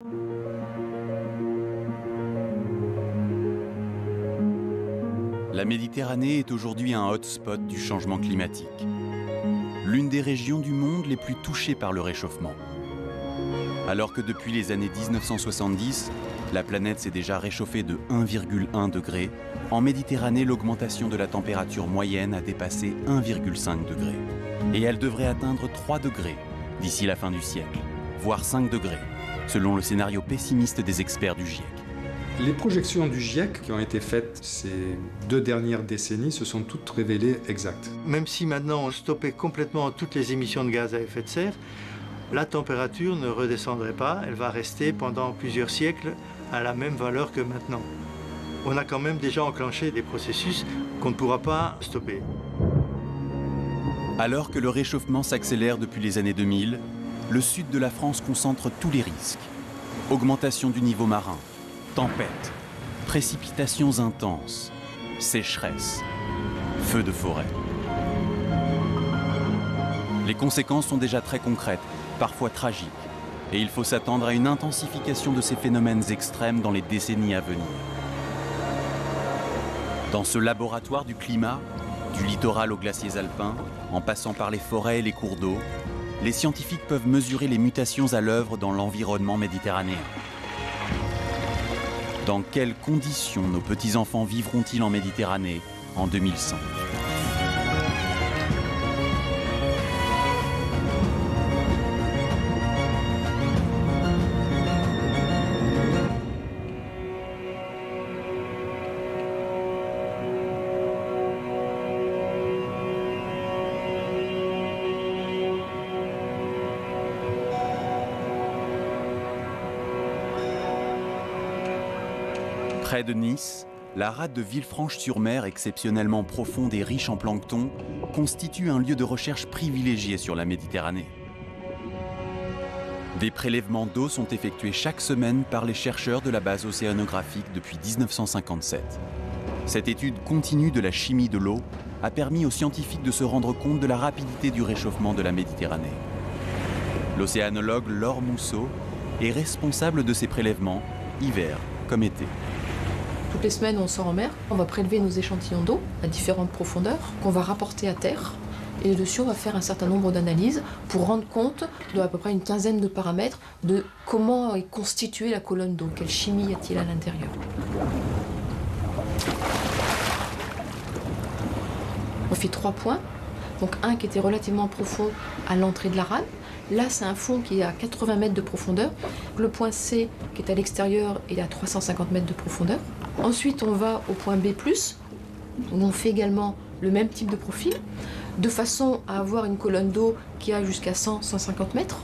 La Méditerranée est aujourd'hui un hotspot du changement climatique. L'une des régions du monde les plus touchées par le réchauffement. Alors que depuis les années 1970, la planète s'est déjà réchauffée de 1,1 degré, en Méditerranée, l'augmentation de la température moyenne a dépassé 1,5 degré. Et elle devrait atteindre 3 degrés d'ici la fin du siècle, voire 5 degrés, selon le scénario pessimiste des experts du GIEC. Les projections du GIEC qui ont été faites ces 2 dernières décennies se sont toutes révélées exactes. Même si maintenant on stoppait complètement toutes les émissions de gaz à effet de serre, la température ne redescendrait pas, elle va rester pendant plusieurs siècles à la même valeur que maintenant. On a quand même déjà enclenché des processus qu'on ne pourra pas stopper. Alors que le réchauffement s'accélère depuis les années 2000, le sud de la France concentre tous les risques. Augmentation du niveau marin, tempêtes, précipitations intenses, sécheresse, feux de forêt. Les conséquences sont déjà très concrètes, parfois tragiques, et il faut s'attendre à une intensification de ces phénomènes extrêmes dans les décennies à venir. Dans ce laboratoire du climat, du littoral aux glaciers alpins, en passant par les forêts et les cours d'eau, les scientifiques peuvent mesurer les mutations à l'œuvre dans l'environnement méditerranéen. Dans quelles conditions nos petits-enfants vivront-ils en Méditerranée en 2100 ? Près de Nice, la rade de Villefranche-sur-Mer, exceptionnellement profonde et riche en plancton, constitue un lieu de recherche privilégié sur la Méditerranée. Des prélèvements d'eau sont effectués chaque semaine par les chercheurs de la base océanographique depuis 1957. Cette étude continue de la chimie de l'eau a permis aux scientifiques de se rendre compte de la rapidité du réchauffement de la Méditerranée. L'océanologue Laure Mousseau est responsable de ces prélèvements, hiver comme été. Toutes les semaines, on sort en mer, on va prélever nos échantillons d'eau à différentes profondeurs qu'on va rapporter à terre. Et dessus, on va faire un certain nombre d'analyses pour rendre compte de à peu près une quinzaine de paramètres de comment est constituée la colonne d'eau, quelle chimie y a-t-il à l'intérieur. On fait 3 points, donc un qui était relativement profond à l'entrée de la rade. Là, c'est un fond qui est à 80 mètres de profondeur. Le point C, qui est à l'extérieur, est à 350 mètres de profondeur. Ensuite, on va au point B+, où on fait également le même type de profil, de façon à avoir une colonne d'eau qui a jusqu'à 100-150 mètres.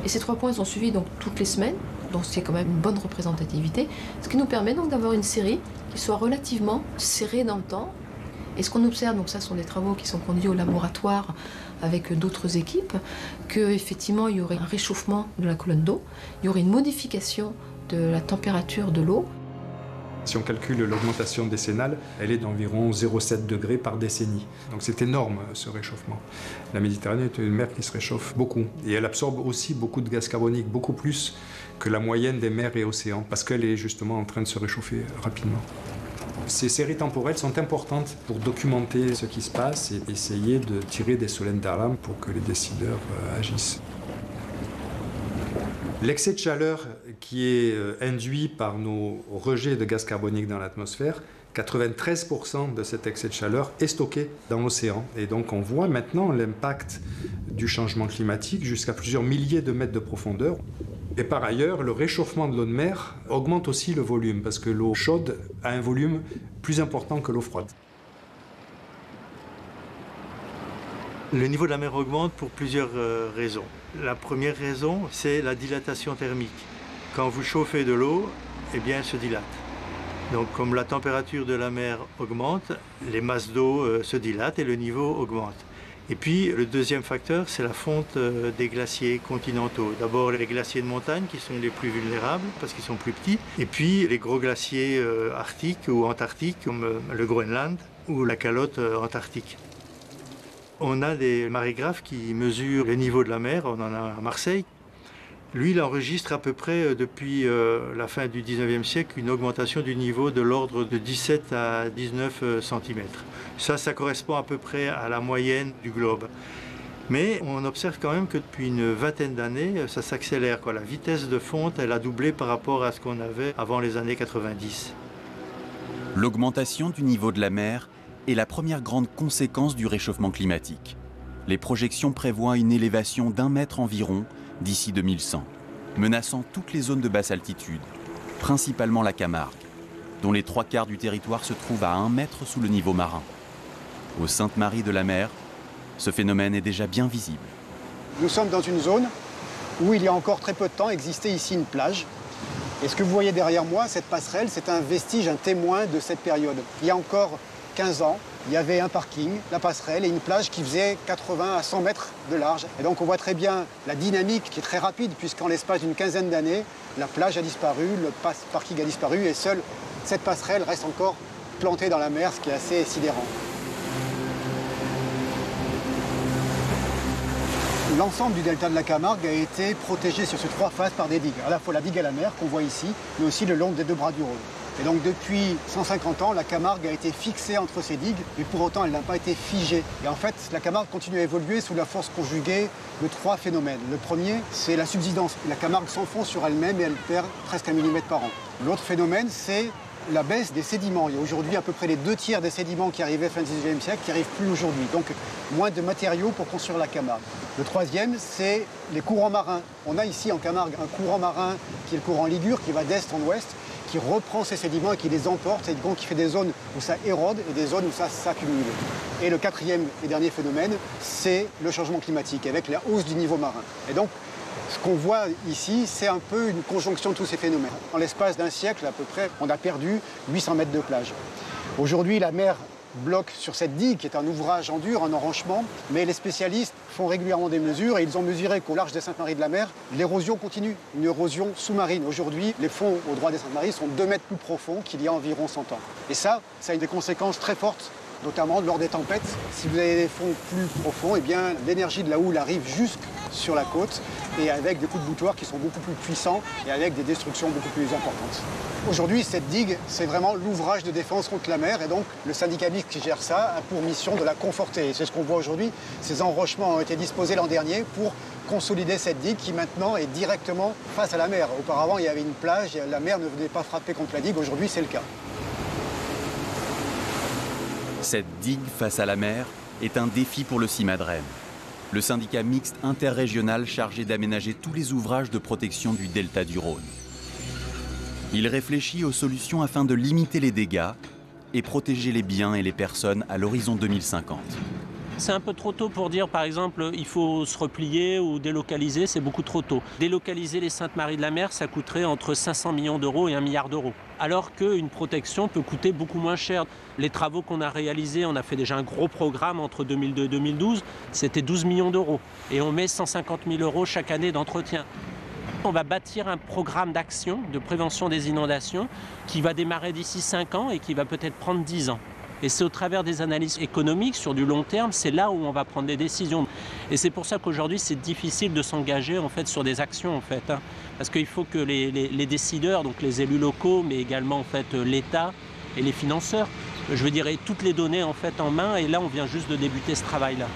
Et ces 3 points sont suivis donc toutes les semaines, donc c'est quand même une bonne représentativité, ce qui nous permet donc d'avoir une série qui soit relativement serrée dans le temps. Et ce qu'on observe, donc ça sont des travaux qui sont conduits au laboratoire avec d'autres équipes, qu'effectivement il y aurait un réchauffement de la colonne d'eau, il y aurait une modification de la température de l'eau. Si on calcule l'augmentation décennale, elle est d'environ 0,7 degrés par décennie. Donc c'est énorme ce réchauffement. La Méditerranée est une mer qui se réchauffe beaucoup. Et elle absorbe aussi beaucoup de gaz carbonique, beaucoup plus que la moyenne des mers et océans, parce qu'elle est justement en train de se réchauffer rapidement. Ces séries temporelles sont importantes pour documenter ce qui se passe et essayer de tirer des sonnettes d'alarme pour que les décideurs agissent. L'excès de chaleur qui est induit par nos rejets de gaz carbonique dans l'atmosphère, 93% de cet excès de chaleur est stocké dans l'océan. Et donc on voit maintenant l'impact du changement climatique jusqu'à plusieurs milliers de mètres de profondeur. Et par ailleurs, le réchauffement de l'eau de mer augmente aussi le volume, parce que l'eau chaude a un volume plus important que l'eau froide. Le niveau de la mer augmente pour plusieurs raisons. La première raison, c'est la dilatation thermique. Quand vous chauffez de l'eau, eh bien, elle se dilate. Donc, comme la température de la mer augmente, les masses d'eau se dilatent et le niveau augmente. Et puis, le deuxième facteur, c'est la fonte des glaciers continentaux. D'abord, les glaciers de montagne qui sont les plus vulnérables parce qu'ils sont plus petits. Et puis, les gros glaciers arctiques ou antarctiques comme le Groenland ou la calotte antarctique. On a des marégraphes qui mesurent le niveau de la mer, on en a à Marseille. Lui, il enregistre à peu près depuis la fin du 19e siècle une augmentation du niveau de l'ordre de 17 à 19 cm. Ça correspond à peu près à la moyenne du globe. Mais on observe quand même que depuis une vingtaine d'années, ça s'accélère. La vitesse de fonte, elle a doublé par rapport à ce qu'on avait avant les années 90. L'augmentation du niveau de la mer est la première grande conséquence du réchauffement climatique. Les projections prévoient une élévation d'1 mètre environ d'ici 2100, menaçant toutes les zones de basse altitude, principalement la Camargue, dont les 3/4 du territoire se trouvent à 1 mètre sous le niveau marin. Aux Saintes-Maries-de-la-Mer, ce phénomène est déjà bien visible. Nous sommes dans une zone où il y a encore très peu de temps existait ici une plage. Et ce que vous voyez derrière moi, cette passerelle, c'est un vestige, un témoin de cette période. Il y a encore 15 ans, il y avait un parking, la passerelle et une plage qui faisait 80 à 100 mètres de large. Et donc on voit très bien la dynamique qui est très rapide puisqu'en l'espace d'une quinzaine d'années, la plage a disparu, le parking a disparu et seule cette passerelle reste encore plantée dans la mer, ce qui est assez sidérant. L'ensemble du delta de la Camargue a été protégé sur ces 3 faces par des digues. À la fois la digue à la mer qu'on voit ici, mais aussi le long des 2 bras du Rhône. Et donc depuis 150 ans, la Camargue a été fixée entre ces digues, mais pour autant elle n'a pas été figée. Et en fait, la Camargue continue à évoluer sous la force conjuguée de 3 phénomènes. Le premier, c'est la subsidence. La Camargue s'enfonce sur elle-même et elle perd presque 1 mm par an. L'autre phénomène, c'est la baisse des sédiments. Il y a aujourd'hui à peu près les 2/3 des sédiments qui arrivaient fin du XIXe siècle qui n'arrivent plus aujourd'hui. Donc moins de matériaux pour construire la Camargue. Le troisième, c'est les courants marins. On a ici en Camargue un courant marin qui est le courant Ligure, qui va d'est en ouest, qui reprend ces sédiments et qui les emporte, et donc qui fait des zones où ça érode et des zones où ça s'accumule. Et le quatrième et dernier phénomène, c'est le changement climatique, avec la hausse du niveau marin. Et donc, ce qu'on voit ici, c'est un peu une conjonction de tous ces phénomènes. En l'espace d'un siècle, à peu près, on a perdu 800 mètres de plage. Aujourd'hui, la mer bloque sur cette digue, qui est un ouvrage en dur, un enrochement, mais les spécialistes font régulièrement des mesures et ils ont mesuré qu'au large des Saintes-Maries-de-la-Mer, l'érosion continue, une érosion sous-marine. Aujourd'hui, les fonds au droit des Saintes-Maries sont 2 mètres plus profonds qu'il y a environ 100 ans. Et ça a des conséquences très fortes, notamment lors des tempêtes. Si vous avez des fonds plus profonds, eh bien, l'énergie de la houle arrive jusque sur la côte et avec des coups de boutoir qui sont beaucoup plus puissants et avec des destructions beaucoup plus importantes. Aujourd'hui, cette digue, c'est vraiment l'ouvrage de défense contre la mer et donc le syndicat mixte qui gère ça a pour mission de la conforter. Et c'est ce qu'on voit aujourd'hui. Ces enrochements ont été disposés l'an dernier pour consolider cette digue qui maintenant est directement face à la mer. Auparavant, il y avait une plage et la mer ne venait pas frapper contre la digue. Aujourd'hui, c'est le cas. Cette digue face à la mer est un défi pour le CIMADREM, le syndicat mixte interrégional chargé d'aménager tous les ouvrages de protection du delta du Rhône. Il réfléchit aux solutions afin de limiter les dégâts et protéger les biens et les personnes à l'horizon 2050. C'est un peu trop tôt pour dire, par exemple, il faut se replier ou délocaliser, c'est beaucoup trop tôt. Délocaliser les Saintes-Maries-de-la-Mer, ça coûterait entre 500 millions d'euros et 1 milliard d'euros. Alors qu'une protection peut coûter beaucoup moins cher. Les travaux qu'on a réalisés, on a fait déjà un gros programme entre 2002 et 2012, c'était 12 millions d'euros. Et on met 150 000 euros chaque année d'entretien. On va bâtir un programme d'action, de prévention des inondations, qui va démarrer d'ici 5 ans et qui va peut-être prendre 10 ans. Et c'est au travers des analyses économiques sur du long terme, c'est là où on va prendre des décisions. Et c'est pour ça qu'aujourd'hui, c'est difficile de s'engager en fait, sur des actions. En fait, hein. Parce qu'il faut que les décideurs, donc les élus locaux, mais également en fait, l'État et les financeurs, je veux dire, aient toutes les données en, fait, en main. Et là, on vient juste de débuter ce travail-là.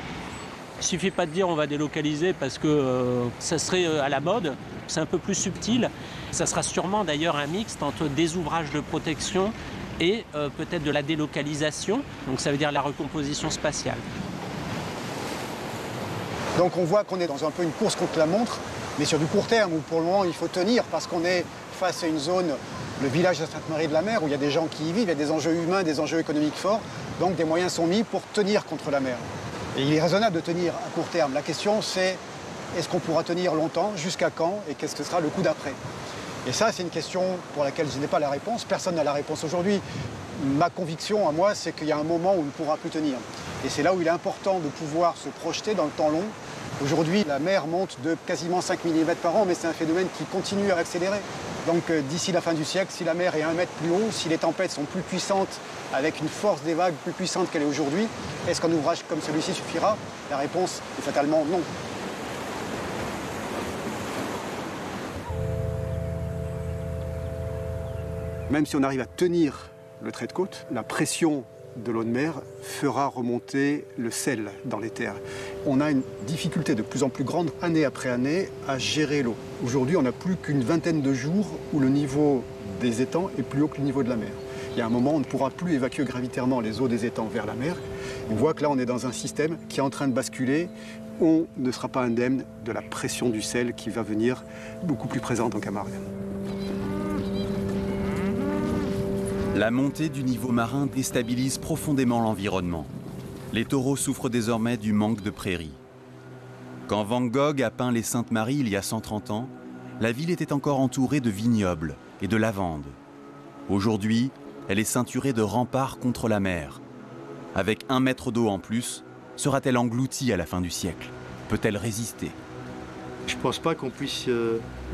Il ne suffit pas de dire on va délocaliser parce que ça serait à la mode. C'est un peu plus subtil. Ça sera sûrement d'ailleurs un mixte entre des ouvrages de protection et peut-être de la délocalisation, donc ça veut dire la recomposition spatiale. Donc on voit qu'on est dans un peu une course contre la montre, mais sur du court terme, où pour le moment il faut tenir, parce qu'on est face à une zone, le village de Sainte-Marie-de-la-Mer, où il y a des gens qui y vivent, il y a des enjeux humains, des enjeux économiques forts, donc des moyens sont mis pour tenir contre la mer. Et il est raisonnable de tenir à court terme. La question c'est, est-ce qu'on pourra tenir longtemps, jusqu'à quand, et qu'est-ce que sera le coup d'après ? Et ça, c'est une question pour laquelle je n'ai pas la réponse. Personne n'a la réponse aujourd'hui. Ma conviction, à moi, c'est qu'il y a un moment où on ne pourra plus tenir. Et c'est là où il est important de pouvoir se projeter dans le temps long. Aujourd'hui, la mer monte de quasiment 5 mm par an, mais c'est un phénomène qui continue à accélérer. Donc d'ici la fin du siècle, si la mer est 1 mètre plus haut, si les tempêtes sont plus puissantes, avec une force des vagues plus puissante qu'elle est aujourd'hui, est-ce qu'un ouvrage comme celui-ci suffira ? La réponse est fatalement non. Même si on arrive à tenir le trait de côte, la pression de l'eau de mer fera remonter le sel dans les terres. On a une difficulté de plus en plus grande, année après année, à gérer l'eau. Aujourd'hui, on n'a plus qu'une vingtaine de jours où le niveau des étangs est plus haut que le niveau de la mer. Il y a un moment où on ne pourra plus évacuer gravitairement les eaux des étangs vers la mer. On voit que là, on est dans un système qui est en train de basculer. On ne sera pas indemne de la pression du sel qui va venir beaucoup plus présente en Camargue. La montée du niveau marin déstabilise profondément l'environnement. Les taureaux souffrent désormais du manque de prairies. Quand Van Gogh a peint les Saintes Maries il y a 130 ans, la ville était encore entourée de vignobles et de lavandes. Aujourd'hui, elle est ceinturée de remparts contre la mer. Avec 1 mètre d'eau en plus, sera-t-elle engloutie à la fin du siècle? Peut-elle résister? Je ne pense pas qu'on puisse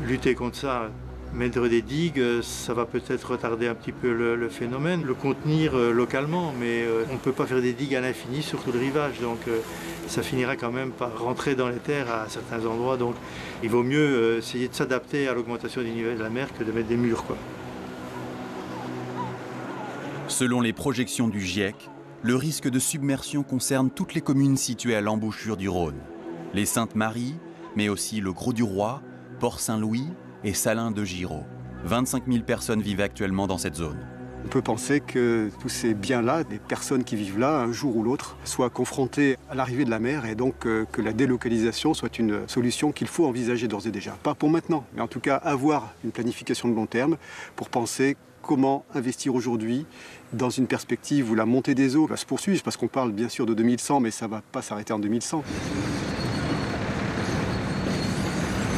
lutter contre ça. Mettre des digues, ça va peut-être retarder un petit peu le phénomène, le contenir localement, mais on ne peut pas faire des digues à l'infini sur tout le rivage, donc ça finira quand même par rentrer dans les terres à certains endroits. Donc il vaut mieux essayer de s'adapter à l'augmentation du niveau de la mer que de mettre des murs, quoi. Selon les projections du GIEC, le risque de submersion concerne toutes les communes situées à l'embouchure du Rhône. Les Saintes-Maries, mais aussi le Grau-du-Roi, Port-Saint-Louis et Salins-de-Giraud. 25 000 personnes vivent actuellement dans cette zone. On peut penser que tous ces biens-là, des personnes qui vivent là, un jour ou l'autre, soient confrontées à l'arrivée de la mer et donc que la délocalisation soit une solution qu'il faut envisager d'ores et déjà. Pas pour maintenant, mais en tout cas avoir une planification de long terme pour penser comment investir aujourd'hui dans une perspective où la montée des eaux va se poursuivre, parce qu'on parle bien sûr de 2100, mais ça ne va pas s'arrêter en 2100.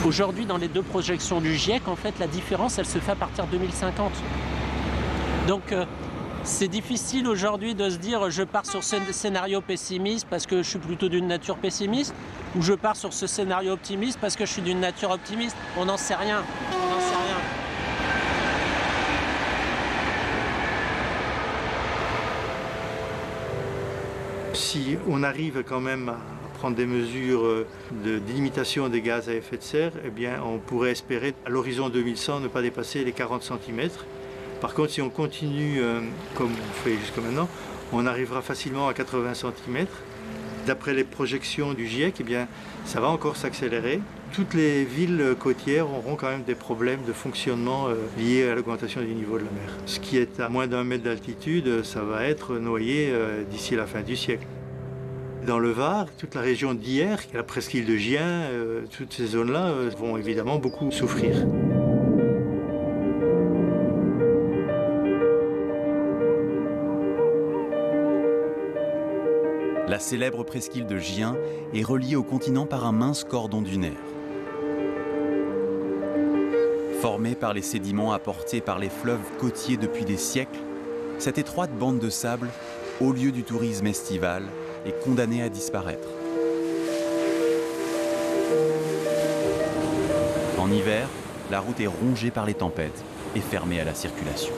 Aujourd'hui, dans les 2 projections du GIEC, en fait, la différence, elle se fait à partir de 2050. Donc, c'est difficile aujourd'hui de se dire je pars sur ce scénario pessimiste parce que je suis plutôt d'une nature pessimiste, ou je pars sur ce scénario optimiste parce que je suis d'une nature optimiste. On n'en sait rien. On n'en sait rien. Si on arrive quand même à prendre des mesures de limitation des gaz à effet de serre, eh bien, on pourrait espérer à l'horizon 2100 ne pas dépasser les 40 cm. Par contre, si on continue comme on fait jusqu'à maintenant, on arrivera facilement à 80 cm. D'après les projections du GIEC, eh bien, ça va encore s'accélérer. Toutes les villes côtières auront quand même des problèmes de fonctionnement liés à l'augmentation du niveau de la mer. Ce qui est à moins d'1 mètre d'altitude, ça va être noyé d'ici la fin du siècle. Dans le Var, toute la région d'Hyères, la presqu'île de Gien, toutes ces zones-là vont évidemment beaucoup souffrir. La célèbre presqu'île de Gien est reliée au continent par un mince cordon dunaire. Formée par les sédiments apportés par les fleuves côtiers depuis des siècles, cette étroite bande de sable, haut lieu du tourisme estival, est condamnée à disparaître. En hiver, la route est rongée par les tempêtes et fermée à la circulation.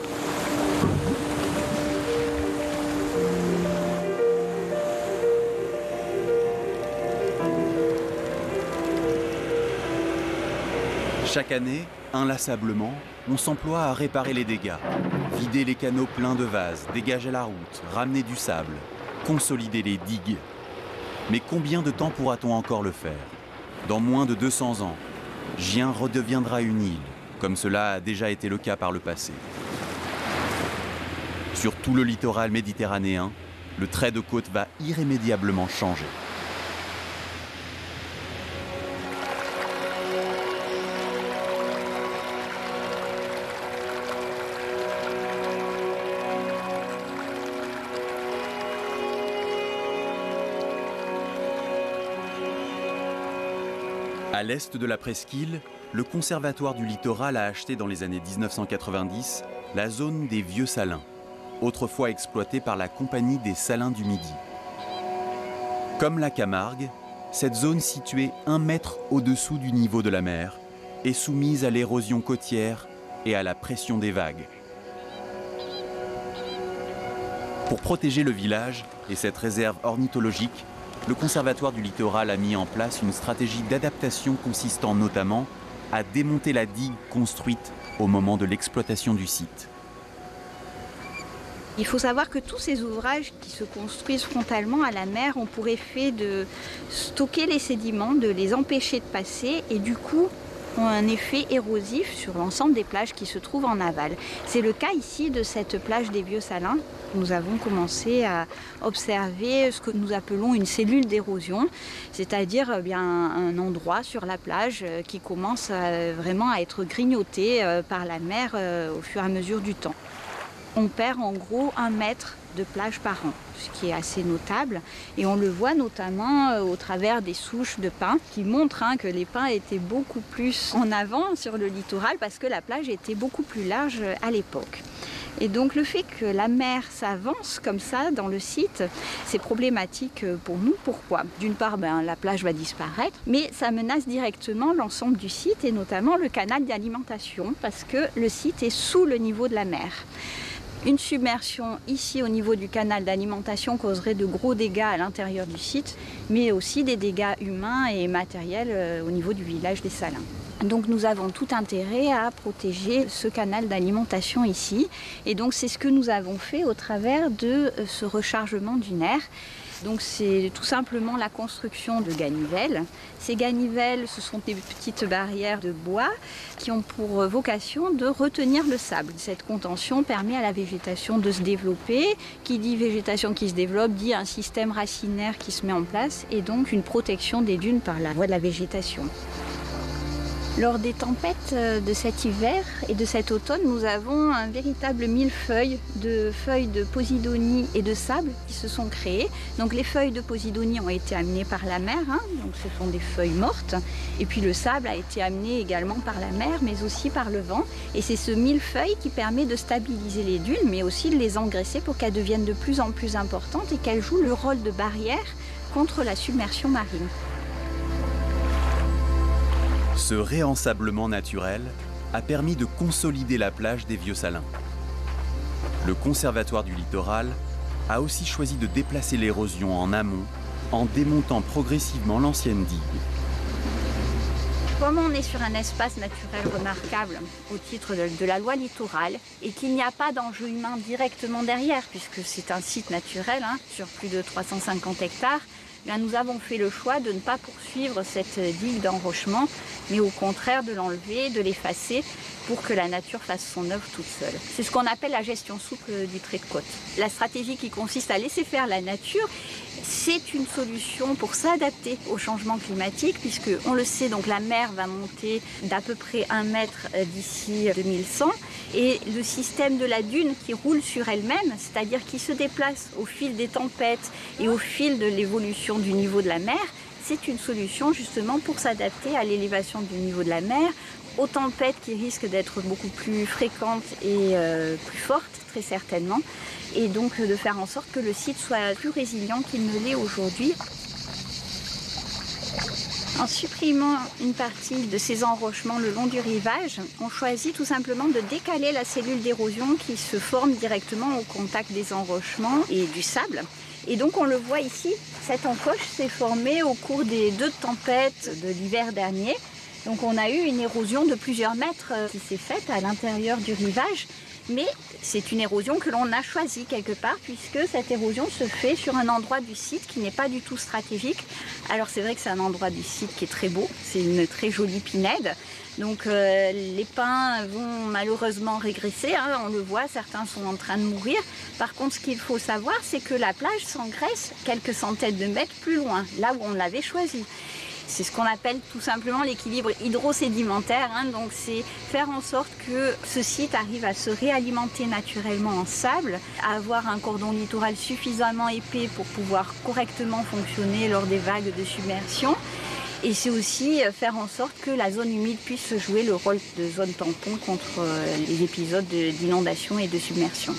Chaque année, inlassablement, on s'emploie à réparer les dégâts, vider les canaux pleins de vases, dégager la route, ramener du sable, consolider les digues. Mais combien de temps pourra-t-on encore le faire? Dans moins de 200 ans, Gien redeviendra une île, comme cela a déjà été le cas par le passé. Sur tout le littoral méditerranéen, le trait de côte va irrémédiablement changer. À l'est de la presqu'île, le Conservatoire du littoral a acheté dans les années 1990 la zone des Vieux Salins, autrefois exploitée par la Compagnie des Salins du Midi. Comme la Camargue, cette zone située 1 mètre au-dessous du niveau de la mer est soumise à l'érosion côtière et à la pression des vagues. Pour protéger le village et cette réserve ornithologique, le Conservatoire du littoral a mis en place une stratégie d'adaptation consistant notamment à démonter la digue construite au moment de l'exploitation du site. Il faut savoir que tous ces ouvrages qui se construisent frontalement à la mer ont pour effet de stocker les sédiments, de les empêcher de passer et du coup ont un effet érosif sur l'ensemble des plages qui se trouvent en aval. C'est le cas ici de cette plage des Vieux Salins. Nous avons commencé à observer ce que nous appelons une cellule d'érosion, c'est-à-dire un endroit sur la plage qui commence vraiment à être grignoté par la mer au fur et à mesure du temps. On perd en gros 1 mètre de plage par an, ce qui est assez notable. Et on le voit notamment au travers des souches de pins qui montrent que les pins étaient beaucoup plus en avant sur le littoral parce que la plage était beaucoup plus large à l'époque. Et donc le fait que la mer s'avance comme ça dans le site, c'est problématique pour nous. Pourquoi ? D'une part, la plage va disparaître, mais ça menace directement l'ensemble du site et notamment le canal d'alimentation parce que le site est sous le niveau de la mer. Une submersion ici au niveau du canal d'alimentation causerait de gros dégâts à l'intérieur du site, mais aussi des dégâts humains et matériels au niveau du village des Salins. Donc nous avons tout intérêt à protéger ce canal d'alimentation ici. Et donc c'est ce que nous avons fait au travers de ce rechargement dunaire. Donc c'est tout simplement la construction de ganivelles. Ces ganivelles, ce sont des petites barrières de bois qui ont pour vocation de retenir le sable. Cette contention permet à la végétation de se développer. Qui dit végétation qui se développe dit un système racinaire qui se met en place et donc une protection des dunes par la voie de la végétation. Lors des tempêtes de cet hiver et de cet automne, nous avons un véritable millefeuille de feuilles de posidonie et de sable qui se sont créées. Donc les feuilles de posidonie ont été amenées par la mer, donc ce sont des feuilles mortes. Et puis le sable a été amené également par la mer, mais aussi par le vent. Et c'est ce millefeuille qui permet de stabiliser les dunes, mais aussi de les engraisser pour qu'elles deviennent de plus en plus importantes et qu'elles jouent le rôle de barrière contre la submersion marine. Ce réensablement naturel a permis de consolider la plage des Vieux Salins. Le Conservatoire du littoral a aussi choisi de déplacer l'érosion en amont en démontant progressivement l'ancienne digue. Comme on est sur un espace naturel remarquable au titre de la loi littorale et qu'il n'y a pas d'enjeu humain directement derrière puisque c'est un site naturel sur plus de 350 hectares, nous avons fait le choix de ne pas poursuivre cette digue d'enrochement, mais au contraire de l'enlever, de l'effacer pour que la nature fasse son œuvre toute seule. C'est ce qu'on appelle la gestion souple du trait de côte. La stratégie qui consiste à laisser faire la nature, c'est une solution pour s'adapter au changement climatique, puisque on le sait, donc la mer va monter d'à peu près 1 mètre d'ici 2100, et le système de la dune qui roule sur elle-même, c'est-à-dire qui se déplace au fil des tempêtes et au fil de l'évolution du niveau de la mer, c'est une solution justement pour s'adapter à l'élévation du niveau de la mer, aux tempêtes qui risquent d'être beaucoup plus fréquentes et plus fortes, très certainement, et donc de faire en sorte que le site soit plus résilient qu'il ne l'est aujourd'hui. En supprimant une partie de ces enrochements le long du rivage, on choisit tout simplement de décaler la cellule d'érosion qui se forme directement au contact des enrochements et du sable. Et donc on le voit ici, cette encoche s'est formée au cours des 2 tempêtes de l'hiver dernier. Donc on a eu une érosion de plusieurs mètres qui s'est faite à l'intérieur du rivage. Mais c'est une érosion que l'on a choisie quelque part puisque cette érosion se fait sur un endroit du site qui n'est pas du tout stratégique. Alors c'est vrai que c'est un endroit du site qui est très beau, c'est une très jolie pinède. Donc les pins vont malheureusement régresser, on le voit, certains sont en train de mourir. Par contre, ce qu'il faut savoir, c'est que la plage s'engraisse quelques centaines de mètres plus loin, là où on l'avait choisi. C'est ce qu'on appelle tout simplement l'équilibre hydrosédimentaire, donc c'est faire en sorte que ce site arrive à se réalimenter naturellement en sable, à avoir un cordon littoral suffisamment épais pour pouvoir correctement fonctionner lors des vagues de submersion. Et c'est aussi faire en sorte que la zone humide puisse jouer le rôle de zone tampon contre les épisodes d'inondation et de submersion.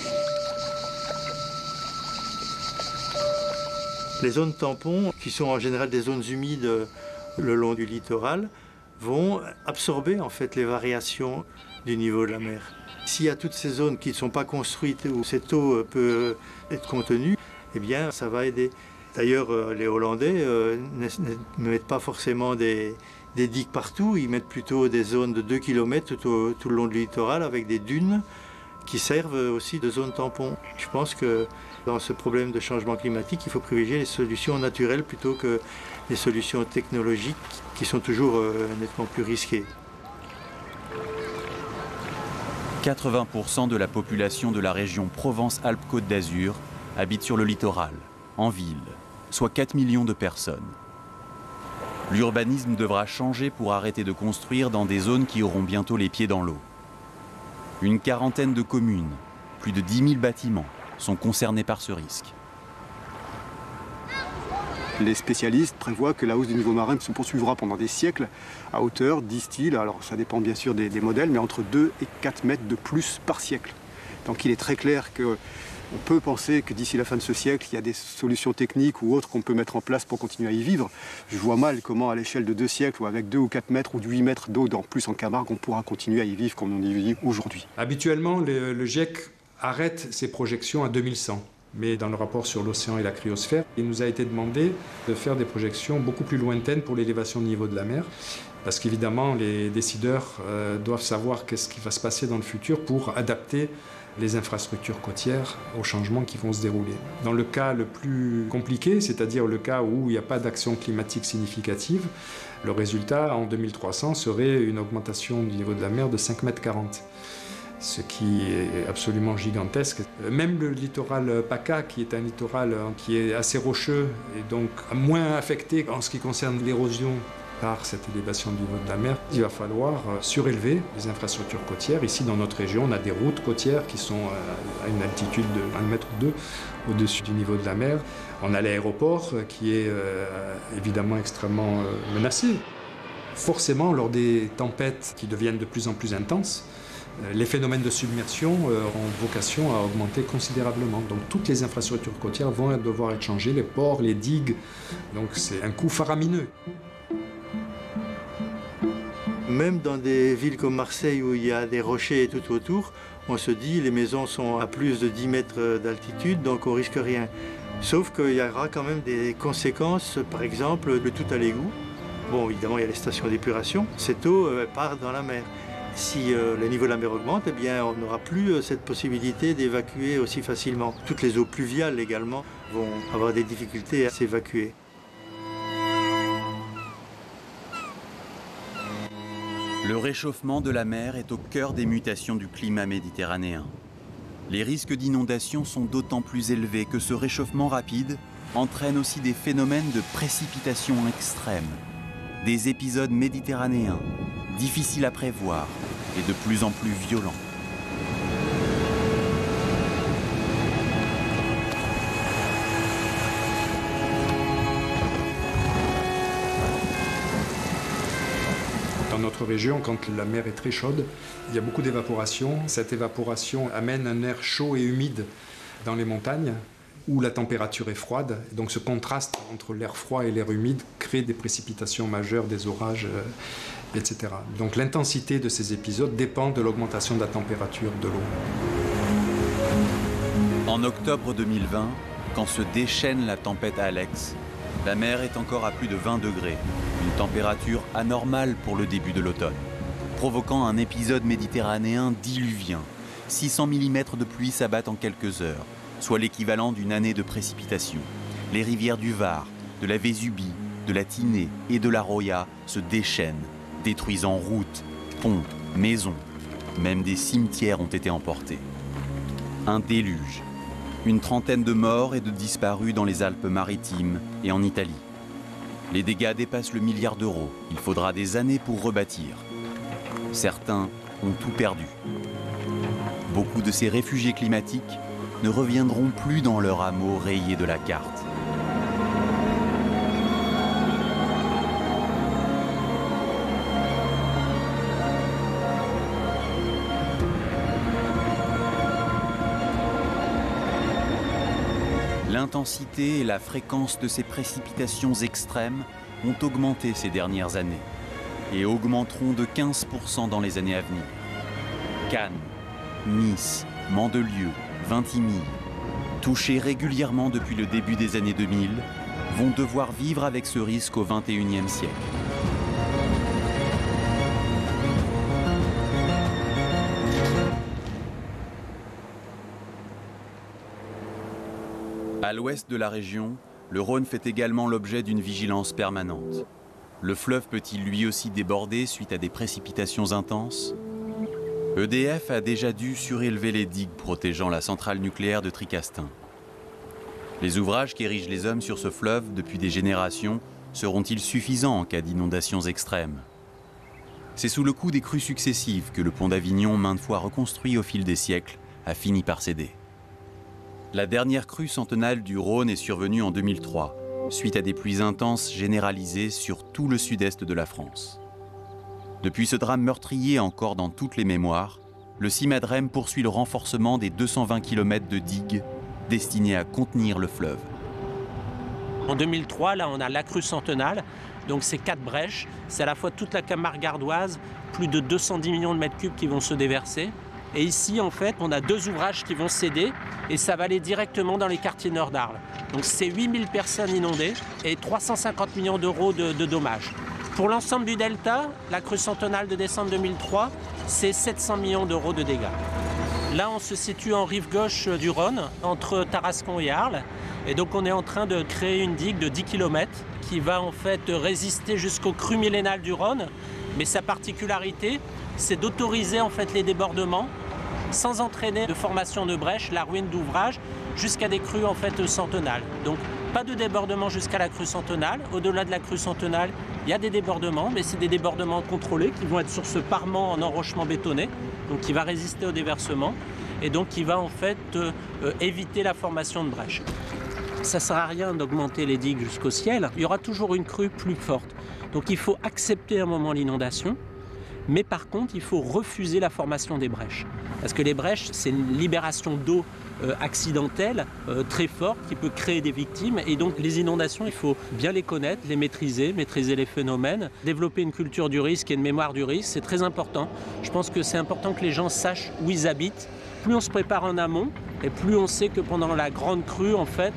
Les zones tampons, qui sont en général des zones humides le long du littoral, vont absorber en fait les variations du niveau de la mer. S'il y a toutes ces zones qui ne sont pas construites où cette eau peut être contenue, eh bien ça va aider. D'ailleurs, les Hollandais ne mettent pas forcément des digues partout, ils mettent plutôt des zones de 2 km tout le long du littoral avec des dunes qui servent aussi de zone tampon. Je pense que dans ce problème de changement climatique, il faut privilégier les solutions naturelles plutôt que les solutions technologiques qui sont toujours nettement plus risquées. 80% de la population de la région Provence-Alpes-Côte d'Azur habite sur le littoral, en ville, soit 4 millions de personnes. L'urbanisme devra changer pour arrêter de construire dans des zones qui auront bientôt les pieds dans l'eau. Une quarantaine de communes, plus de 10 000 bâtiments, sont concernés par ce risque. Les spécialistes prévoient que la hausse du niveau marin se poursuivra pendant des siècles à hauteur, disent-ils, alors ça dépend bien sûr des modèles, mais entre 2 et 4 mètres de plus par siècle. Donc il est très clair qu'on peut penser que d'ici la fin de ce siècle, il y a des solutions techniques ou autres qu'on peut mettre en place pour continuer à y vivre. Je vois mal comment à l'échelle de 2 siècles ou avec 2 ou 4 mètres ou 8 mètres d'eau en plus en Camargue, on pourra continuer à y vivre comme on y vit aujourd'hui. Habituellement, le GIEC arrête ses projections à 2100. Mais dans le rapport sur l'océan et la cryosphère, il nous a été demandé de faire des projections beaucoup plus lointaines pour l'élévation du niveau de la mer. Parce qu'évidemment, les décideurs doivent savoir qu'est-ce qui va se passer dans le futur pour adapter les infrastructures côtières aux changements qui vont se dérouler. Dans le cas le plus compliqué, c'est-à-dire le cas où il n'y a pas d'action climatique significative, le résultat en 2300 serait une augmentation du niveau de la mer de 5,40 mètres. Ce qui est absolument gigantesque. Même le littoral PACA, qui est un littoral qui est assez rocheux et donc moins affecté en ce qui concerne l'érosion par cette élévation du niveau de la mer, il va falloir surélever les infrastructures côtières. Ici, dans notre région, on a des routes côtières qui sont à une altitude de 1 mètre ou 2 au-dessus du niveau de la mer. On a l'aéroport qui est évidemment extrêmement menacé. Forcément, lors des tempêtes qui deviennent de plus en plus intenses, les phénomènes de submersion ont vocation à augmenter considérablement. Donc toutes les infrastructures côtières vont devoir être changées, les ports, les digues. Donc c'est un coût faramineux. Même dans des villes comme Marseille où il y a des rochers tout autour, on se dit les maisons sont à plus de 10 mètres d'altitude, donc on risque rien. Sauf qu'il y aura quand même des conséquences, par exemple le tout à l'égout. Bon, évidemment, il y a les stations d'épuration. Cette eau part dans la mer. Si le niveau de la mer augmente, eh bien, on n'aura plus cette possibilité d'évacuer aussi facilement. Toutes les eaux pluviales également vont avoir des difficultés à s'évacuer. Le réchauffement de la mer est au cœur des mutations du climat méditerranéen. Les risques d'inondation sont d'autant plus élevés que ce réchauffement rapide entraîne aussi des phénomènes de précipitation extrêmes, des épisodes méditerranéens difficiles à prévoir et de plus en plus violents. Dans notre région, quand la mer est très chaude, il y a beaucoup d'évaporation. Cette évaporation amène un air chaud et humide dans les montagnes, où la température est froide. Donc ce contraste entre l'air froid et l'air humide crée des précipitations majeures, des orages, etc. Donc l'intensité de ces épisodes dépend de l'augmentation de la température de l'eau. En octobre 2020, quand se déchaîne la tempête Alex, la mer est encore à plus de 20 degrés, une température anormale pour le début de l'automne, provoquant un épisode méditerranéen diluvien. 600 mm de pluie s'abattent en quelques heures, soit l'équivalent d'une année de précipitation. Les rivières du Var, de la Vésubie, de la Tinée et de la Roya se déchaînent, détruisant routes, ponts, maisons. Même des cimetières ont été emportés. Un déluge. Une trentaine de morts et de disparus dans les Alpes-Maritimes et en Italie. Les dégâts dépassent le milliard d'euros. Il faudra des années pour rebâtir. Certains ont tout perdu. Beaucoup de ces réfugiés climatiques ne reviendront plus dans leur hameau rayé de la carte. L'intensité et la fréquence de ces précipitations extrêmes ont augmenté ces dernières années et augmenteront de 15% dans les années à venir. Cannes, Nice, Mandelieu, Vintimille, touchés régulièrement depuis le début des années 2000, vont devoir vivre avec ce risque au XXIe siècle. À l'ouest de la région, le Rhône fait également l'objet d'une vigilance permanente. Le fleuve peut-il lui aussi déborder suite à des précipitations intenses? EDF a déjà dû surélever les digues protégeant la centrale nucléaire de Tricastin. Les ouvrages qu'érigent les hommes sur ce fleuve depuis des générations seront-ils suffisants en cas d'inondations extrêmes? C'est sous le coup des crues successives que le pont d'Avignon, maintes fois reconstruit au fil des siècles, a fini par céder. La dernière crue centennale du Rhône est survenue en 2003, suite à des pluies intenses généralisées sur tout le sud-est de la France. Depuis ce drame meurtrier encore dans toutes les mémoires, le CIMADREM poursuit le renforcement des 220 km de digues destinées à contenir le fleuve. En 2003, là, on a la crue centennale, donc c'est 4 brèches, c'est à la fois toute la Camargue gardoise, plus de 210 millions de mètres cubes qui vont se déverser. Et ici, en fait, on a 2 ouvrages qui vont céder et ça va aller directement dans les quartiers nord d'Arles. Donc c'est 8000 personnes inondées et 350 millions d'euros de dommages. Pour l'ensemble du delta, la crue centennale de décembre 2003, c'est 700 millions d'euros de dégâts. Là, on se situe en rive gauche du Rhône, entre Tarascon et Arles. Et donc on est en train de créer une digue de 10 km qui va en fait résister jusqu'aux crues millénales du Rhône. Mais sa particularité, c'est d'autoriser en fait les débordements sans entraîner de formation de brèches, la ruine d'ouvrages, jusqu'à des crues en fait centennales. Donc pas de débordement jusqu'à la crue centennale. Au-delà de la crue centennale, il y a des débordements, mais c'est des débordements contrôlés qui vont être sur ce parement en enrochement bétonné, donc qui va résister au déversement et donc qui va en fait éviter la formation de brèches. Ça ne sert à rien d'augmenter les digues jusqu'au ciel, il y aura toujours une crue plus forte. Donc il faut accepter un moment l'inondation, mais par contre il faut refuser la formation des brèches. Parce que les brèches, c'est une libération d'eau accidentelle, très forte, qui peut créer des victimes. Et donc les inondations, il faut bien les connaître, les maîtriser les phénomènes. Développer une culture du risque et une mémoire du risque, c'est très important. Je pense que c'est important que les gens sachent où ils habitent. Plus on se prépare en amont, et plus on sait que pendant la grande crue, en fait,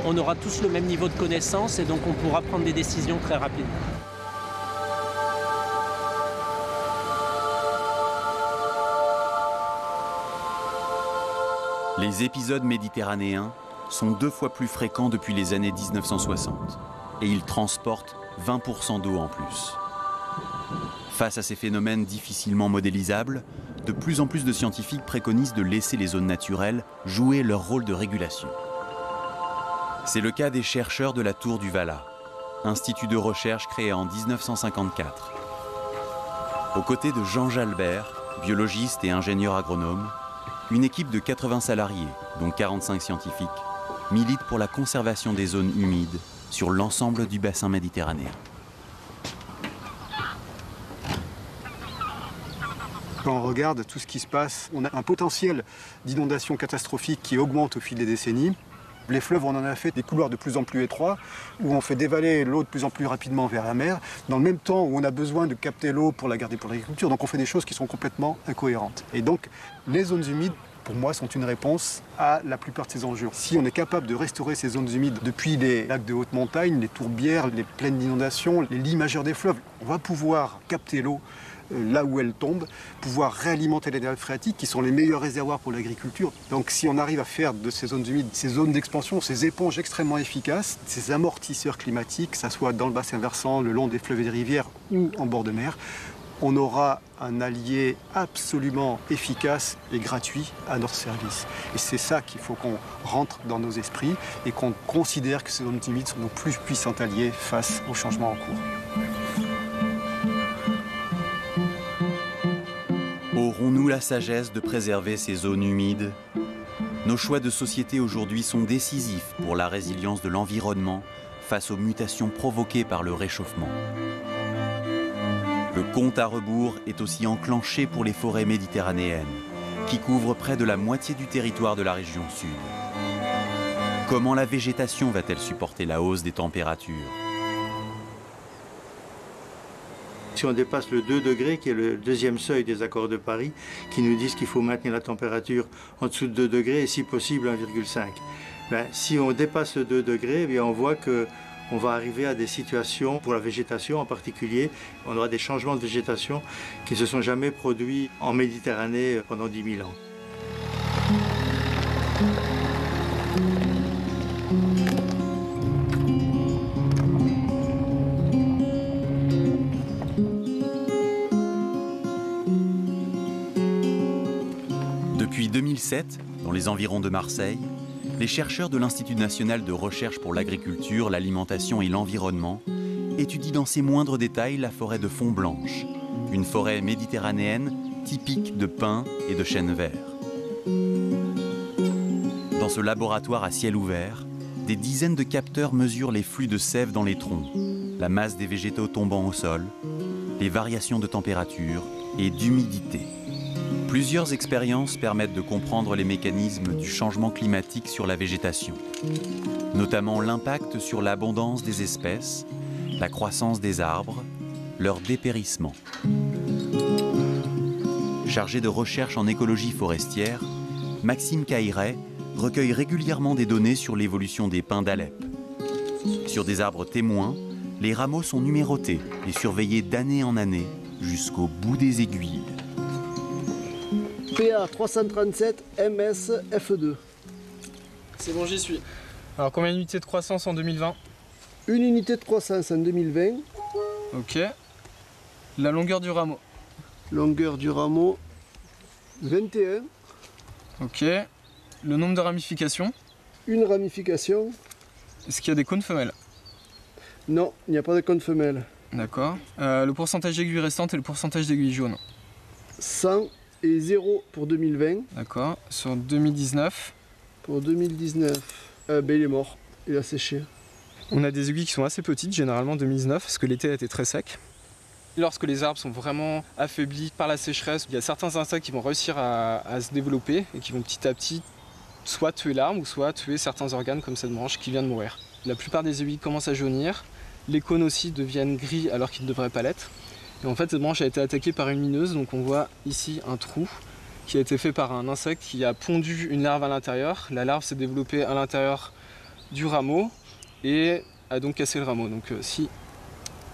on aura tous le même niveau de connaissance et donc on pourra prendre des décisions très rapidement. Les épisodes méditerranéens sont 2 fois plus fréquents depuis les années 1960 et ils transportent 20% d'eau en plus. Face à ces phénomènes difficilement modélisables, de plus en plus de scientifiques préconisent de laisser les zones naturelles jouer leur rôle de régulation. C'est le cas des chercheurs de la Tour du Valat, institut de recherche créé en 1954. Aux côtés de Jean Jalbert, biologiste et ingénieur agronome, une équipe de 80 salariés, dont 45 scientifiques, milite pour la conservation des zones humides sur l'ensemble du bassin méditerranéen. Quand on regarde tout ce qui se passe, on a un potentiel d'inondation catastrophique qui augmente au fil des décennies. Les fleuves, on en a fait des couloirs de plus en plus étroits, où on fait dévaler l'eau de plus en plus rapidement vers la mer, dans le même temps où on a besoin de capter l'eau pour la garder pour l'agriculture. Donc on fait des choses qui sont complètement incohérentes. Et donc les zones humides, pour moi, sont une réponse à la plupart de ces enjeux. Si on est capable de restaurer ces zones humides depuis les lacs de haute montagne, les tourbières, les plaines d'inondation, les lits majeurs des fleuves, on va pouvoir capter l'eau là où elle tombe, pouvoir réalimenter les nappes phréatiques qui sont les meilleurs réservoirs pour l'agriculture. Donc si on arrive à faire de ces zones humides, ces zones d'expansion, ces éponges extrêmement efficaces, ces amortisseurs climatiques, que ce soit dans le bassin versant, le long des fleuves et des rivières ou en bord de mer, on aura un allié absolument efficace et gratuit à notre service. Et c'est ça qu'il faut qu'on rentre dans nos esprits et qu'on considère que ces zones humides sont nos plus puissants alliés face aux changements en cours. Aurons-nous la sagesse de préserver ces zones humides? Nos choix de société aujourd'hui sont décisifs pour la résilience de l'environnement face aux mutations provoquées par le réchauffement. Le compte à rebours est aussi enclenché pour les forêts méditerranéennes, qui couvrent près de la moitié du territoire de la région sud. Comment la végétation va-t-elle supporter la hausse des températures? Si on dépasse le 2 degrés, qui est le deuxième seuil des accords de Paris, qui nous disent qu'il faut maintenir la température en dessous de 2 degrés et si possible 1,5. Si on dépasse le 2 degrés, on voit qu'on va arriver à des situations, pour la végétation en particulier, on aura des changements de végétation qui ne se sont jamais produits en Méditerranée pendant 10 000 ans. Depuis 2007, dans les environs de Marseille, les chercheurs de l'Institut national de recherche pour l'agriculture, l'alimentation et l'environnement étudient dans ses moindres détails la forêt de fond blanche, une forêt méditerranéenne typique de pins et de chênes verts. Dans ce laboratoire à ciel ouvert, des dizaines de capteurs mesurent les flux de sève dans les troncs, la masse des végétaux tombant au sol, les variations de température et d'humidité. Plusieurs expériences permettent de comprendre les mécanismes du changement climatique sur la végétation, notamment l'impact sur l'abondance des espèces, la croissance des arbres, leur dépérissement. Chargé de recherche en écologie forestière, Maxime Caïret recueille régulièrement des données sur l'évolution des pins d'Alep. Sur des arbres témoins, les rameaux sont numérotés et surveillés d'année en année jusqu'au bout des aiguilles. PA 337 MS F2. C'est bon, j'y suis. Alors combien d'unités de croissance en 2020? Une unité de croissance en 2020. Ok. La longueur du rameau? Longueur du rameau 21. Ok. Le nombre de ramifications? Une ramification. Est-ce qu'il y a des cônes femelles? Non, il n'y a pas de cône femelle. D'accord. Le pourcentage d'aiguilles restantes et le pourcentage d'aiguilles jaunes? 100 et 0 pour 2020. D'accord. Sur 2019? Pour 2019, il est mort, il a séché. On a des aiguilles qui sont assez petites, généralement en 2019, parce que l'été a été très sec. Lorsque les arbres sont vraiment affaiblis par la sécheresse, il y a certains insectes qui vont réussir à se développer et qui vont petit à petit soit tuer l'arbre ou soit tuer certains organes comme cette branche qui vient de mourir. La plupart des aiguilles commencent à jaunir, les cônes aussi deviennent gris alors qu'ils ne devraient pas l'être. Et en fait, cette branche a été attaquée par une mineuse, donc on voit ici un trou qui a été fait par un insecte qui a pondu une larve à l'intérieur. La larve s'est développée à l'intérieur du rameau et a donc cassé le rameau. Donc si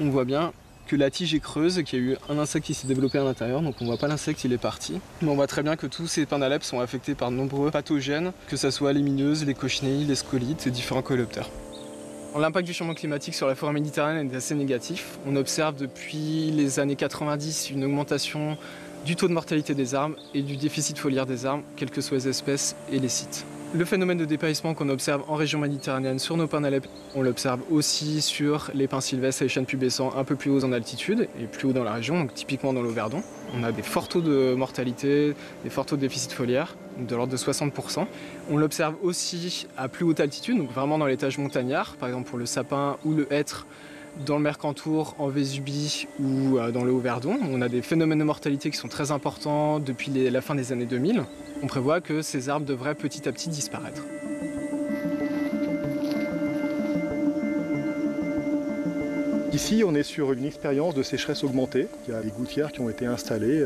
on voit bien que la tige est creuse et qu'il y a eu un insecte qui s'est développé à l'intérieur, donc on voit pas l'insecte, il est parti. Mais on voit très bien que tous ces pins d'Alep sont affectés par de nombreux pathogènes, que ce soit les mineuses, les cochenilles, les scolites et différents coléoptères. L'impact du changement climatique sur la forêt méditerranéenne est assez négatif. On observe depuis les années 90 une augmentation du taux de mortalité des arbres et du déficit foliaire des arbres, quelles que soient les espèces et les sites. Le phénomène de dépérissement qu'on observe en région méditerranéenne sur nos pins d'Alep, on l'observe aussi sur les pins sylvestres et les chênes pubescents un peu plus hauts en altitude et plus haut dans la région, donc typiquement dans l'Auvergne. On a des forts taux de mortalité, des forts taux de déficit foliaire, de l'ordre de 60%. On l'observe aussi à plus haute altitude, donc vraiment dans l'étage montagnard, par exemple pour le sapin ou le hêtre, dans le Mercantour, en Vésubie ou dans le Haut-Verdon. On a des phénomènes de mortalité qui sont très importants depuis la fin des années 2000. On prévoit que ces arbres devraient petit à petit disparaître. Ici, on est sur une expérience de sécheresse augmentée. Il y a des gouttières qui ont été installées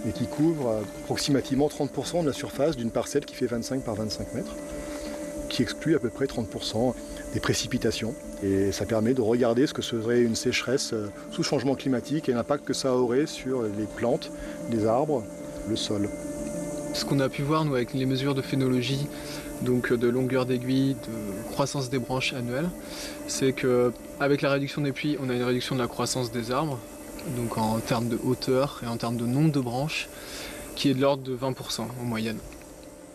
et qui couvrent approximativement 30% de la surface d'une parcelle qui fait 25 par 25 mètres, qui exclut à peu près 30% des précipitations. Et ça permet de regarder ce que serait une sécheresse sous changement climatique et l'impact que ça aurait sur les plantes, les arbres, le sol. Ce qu'on a pu voir nous avec les mesures de phénologie, donc de longueur d'aiguille, de croissance des branches annuelles, c'est qu'avec la réduction des pluies, on a une réduction de la croissance des arbres, donc en termes de hauteur et en termes de nombre de branches, qui est de l'ordre de 20% en moyenne.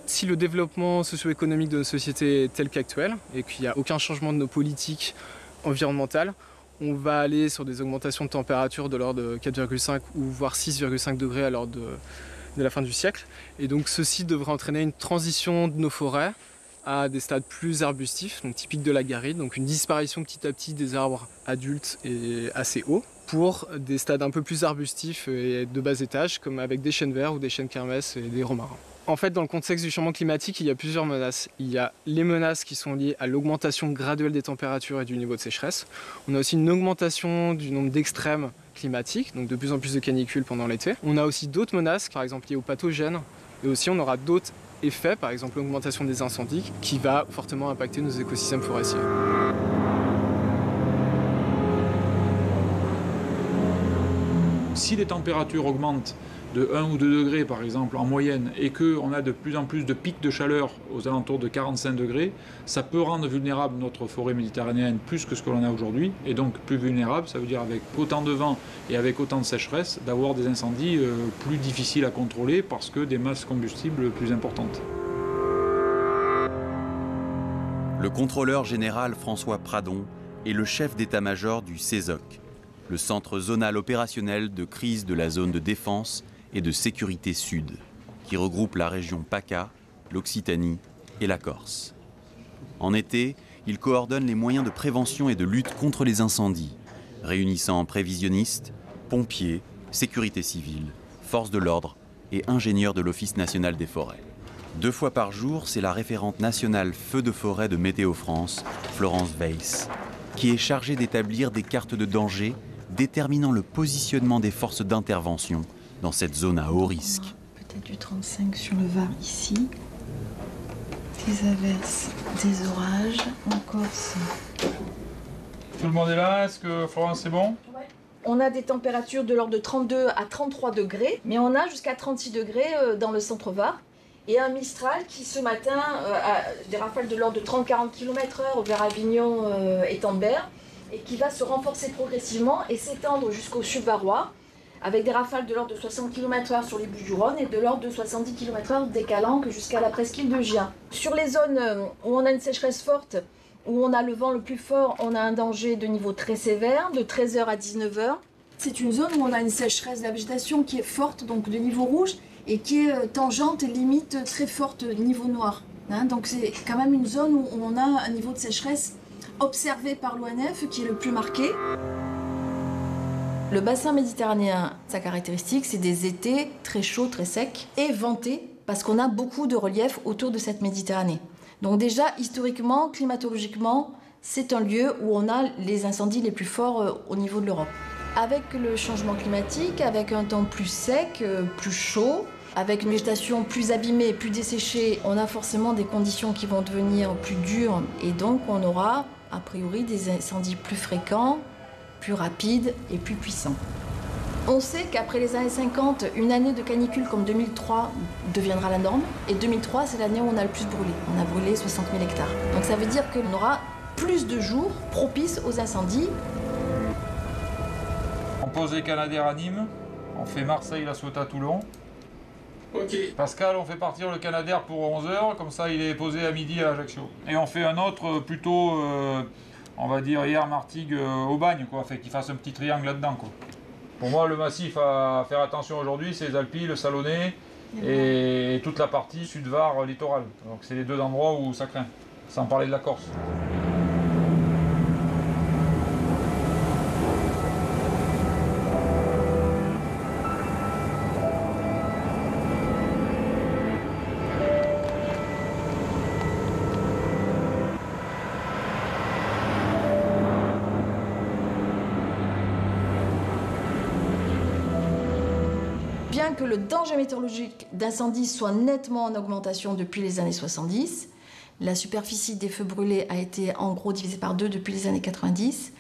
Si le développement socio-économique de nos sociétés est tel qu'actuel et qu'il n'y a aucun changement de nos politiques environnementales, on va aller sur des augmentations de température de l'ordre de 4,5 ou voire 6,5 degrés à l'ordre de la fin du siècle. Et donc ceci devrait entraîner une transition de nos forêts à des stades plus arbustifs, donc typiques de la garrigue, donc une disparition petit à petit des arbres adultes et assez hauts, pour des stades un peu plus arbustifs et de bas étage, comme avec des chênes verts ou des chênes kermès et des romarins. En fait, dans le contexte du changement climatique, il y a plusieurs menaces. Il y a les menaces qui sont liées à l'augmentation graduelle des températures et du niveau de sécheresse. On a aussi une augmentation du nombre d'extrêmes climatiques, donc de plus en plus de canicules pendant l'été. On a aussi d'autres menaces, par exemple liées aux pathogènes. Et aussi, on aura d'autres effets, par exemple l'augmentation des incendies, qui va fortement impacter nos écosystèmes forestiers. Si les températures augmentent de 1 ou 2 degrés par exemple en moyenne et qu'on a de plus en plus de pics de chaleur aux alentours de 45 degrés, ça peut rendre vulnérable notre forêt méditerranéenne plus que ce que l'on a aujourd'hui, et donc plus vulnérable, ça veut dire avec autant de vent et avec autant de sécheresse, d'avoir des incendies plus difficiles à contrôler parce que des masses combustibles plus importantes. Le contrôleur général François Pradon est le chef d'état-major du CESOC, le centre zonal opérationnel de crise de la zone de défense et de sécurité sud, qui regroupe la région PACA, l'Occitanie et la Corse. En été, il coordonne les moyens de prévention et de lutte contre les incendies, réunissant prévisionnistes, pompiers, sécurité civile, forces de l'ordre et ingénieurs de l'Office national des forêts. 2 fois par jour, c'est la référente nationale feux de forêt de Météo France, Florence Weiss, qui est chargée d'établir des cartes de danger déterminant le positionnement des forces d'intervention dans cette zone à haut risque. Peut-être du 35 sur le Var ici, des averses, des orages en Corse. Tout le monde est là, est-ce que Florence c'est bon? On a des températures de l'ordre de 32 à 33 degrés, mais on a jusqu'à 36 degrés dans le centre Var. Et un Mistral qui ce matin a des rafales de l'ordre de 30-40 km/h vers Avignon et Tambert, et qui va se renforcer progressivement et s'étendre jusqu'au sud varois, avec des rafales de l'ordre de 60 km/h sur les Bouches-du-Rhône et de l'ordre de 70 km/h des Calanques jusqu'à la presqu'île de Gien. Sur les zones où on a une sécheresse forte, où on a le vent le plus fort, on a un danger de niveau très sévère, de 13h à 19h. C'est une zone où on a une sécheresse de la végétation qui est forte, donc de niveau rouge, et qui est tangente et limite très forte niveau noir. Donc c'est quand même une zone où on a un niveau de sécheresse observé par l'ONF qui est le plus marqué. Le bassin méditerranéen, sa caractéristique, c'est des étés très chauds, très secs et ventés, parce qu'on a beaucoup de relief autour de cette Méditerranée. Donc déjà, historiquement, climatologiquement, c'est un lieu où on a les incendies les plus forts au niveau de l'Europe. Avec le changement climatique, avec un temps plus sec, plus chaud, avec une végétation plus abîmée, plus desséchée, on a forcément des conditions qui vont devenir plus dures et donc on aura a priori des incendies plus fréquents, plus rapides et plus puissants. On sait qu'après les années 50, une année de canicule comme 2003 deviendra la norme, et 2003 c'est l'année où on a le plus brûlé. On a brûlé 60 000 hectares. Donc ça veut dire qu'on aura plus de jours propices aux incendies. On pose les Canadair à Nîmes, on fait Marseille, La Ciotat, Toulon. Ok. Pascal, on fait partir le Canadair pour 11h, comme ça il est posé à midi à Ajaccio. Et on fait un autre plutôt, on va dire hier Martigues au Bagne, quoi, fait qu'il fasse un petit triangle là-dedans, quoi. Pour moi, le massif à faire attention aujourd'hui, c'est les Alpilles, le Salonnais et toute la partie sud-Var littoral. Donc c'est les 2 endroits où ça craint, sans parler de la Corse. Bien que le danger météorologique d'incendie soit nettement en augmentation depuis les années 70, la superficie des feux brûlés a été en gros divisée par 2 depuis les années 90,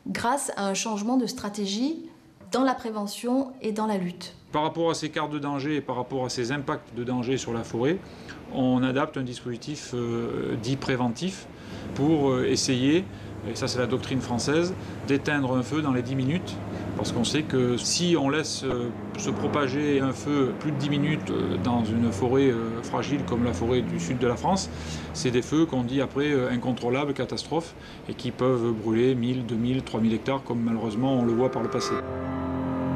grâce à un changement de stratégie dans la prévention et dans la lutte. Par rapport à ces cartes de danger et par rapport à ces impacts de danger sur la forêt, on adapte un dispositif dit préventif pour essayer, et ça c'est la doctrine française, d'éteindre un feu dans les 10 minutes. Parce qu'on sait que si on laisse se propager un feu plus de 10 minutes dans une forêt fragile comme la forêt du sud de la France, c'est des feux qu'on dit après incontrôlables, catastrophes, et qui peuvent brûler 1000, 2000, 3000 hectares comme malheureusement on le voit par le passé.